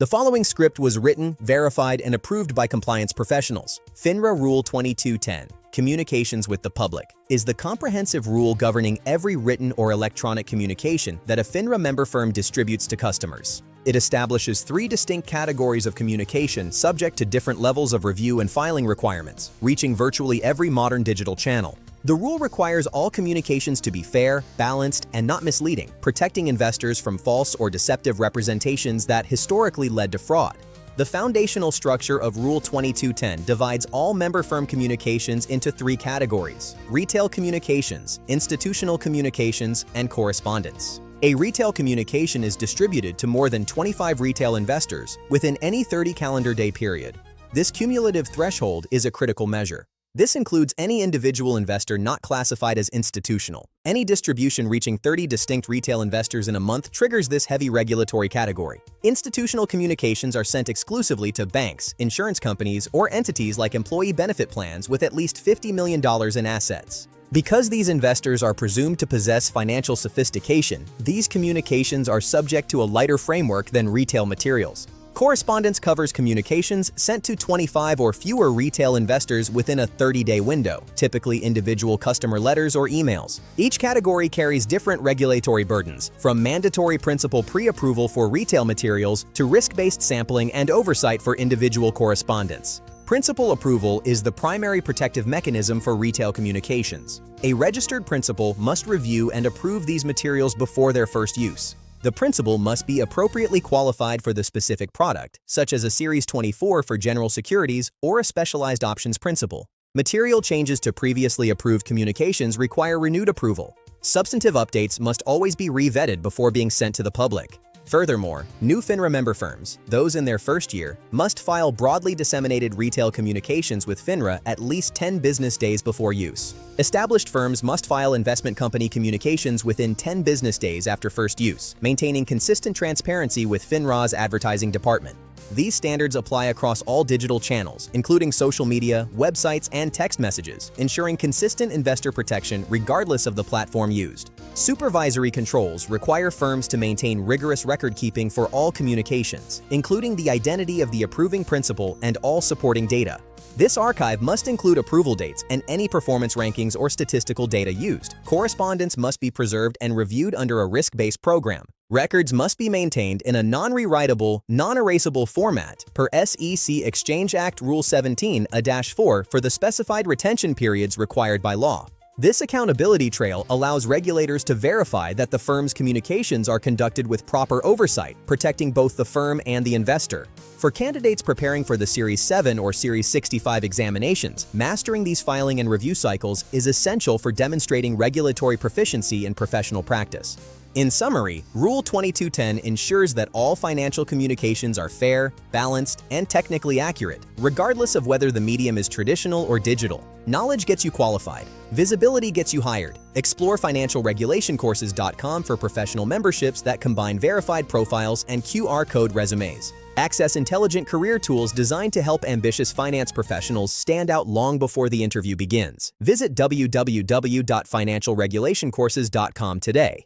The following script was written, verified, and approved by compliance professionals. FINRA Rule 2210, Communications with the Public, is the comprehensive rule governing every written or electronic communication that a FINRA member firm distributes to customers. It establishes 3 distinct categories of communication subject to different levels of review and filing requirements, reaching virtually every modern digital channel. The rule requires all communications to be fair, balanced, and not misleading, protecting investors from false or deceptive representations that historically led to fraud. The foundational structure of Rule 2210 divides all member firm communications into 3 categories: retail communications, institutional communications, and correspondence. A retail communication is distributed to more than 25 retail investors within any 30 calendar day period. This cumulative threshold is a critical measure. This includes any individual investor not classified as institutional. Any distribution reaching 30 distinct retail investors in a month triggers this heavy regulatory category. Institutional communications are sent exclusively to banks, insurance companies, or entities like employee benefit plans with at least $50 million in assets. Because these investors are presumed to possess financial sophistication, these communications are subject to a lighter framework than retail materials. Correspondence covers communications sent to 25 or fewer retail investors within a 30-day window, typically individual customer letters or emails. Each category carries different regulatory burdens, from mandatory principal pre-approval for retail materials to risk-based sampling and oversight for individual correspondence. Principal approval is the primary protective mechanism for retail communications. A registered principal must review and approve these materials before their first use. The principal must be appropriately qualified for the specific product, such as a Series 24 for general securities or a specialized options principal. Material changes to previously approved communications require renewed approval. Substantive updates must always be re-vetted before being sent to the public. Furthermore, new FINRA member firms, those in their first year, must file broadly disseminated retail communications with FINRA at least 10 business days before use. Established firms must file investment company communications within 10 business days after first use, maintaining consistent transparency with FINRA's advertising department. These standards apply across all digital channels, including social media, websites, and text messages, ensuring consistent investor protection regardless of the platform used. Supervisory controls require firms to maintain rigorous record-keeping for all communications, including the identity of the approving principal and all supporting data. This archive must include approval dates and any performance rankings or statistical data used. Correspondence must be preserved and reviewed under a risk-based program. Records must be maintained in a non-rewritable, non-erasable format per SEC Exchange Act Rule 17-4 for the specified retention periods required by law. This accountability trail allows regulators to verify that the firm's communications are conducted with proper oversight, protecting both the firm and the investor. For candidates preparing for the Series 7 or Series 65 examinations, mastering these filing and review cycles is essential for demonstrating regulatory proficiency in professional practice. In summary, Rule 2210 ensures that all financial communications are fair, balanced, and technically accurate, regardless of whether the medium is traditional or digital. Knowledge gets you qualified. Visibility gets you hired. Explore financialregulationcourses.com for professional memberships that combine verified profiles and QR code resumes. Access intelligent career tools designed to help ambitious finance professionals stand out long before the interview begins. Visit www.financialregulationcourses.com today.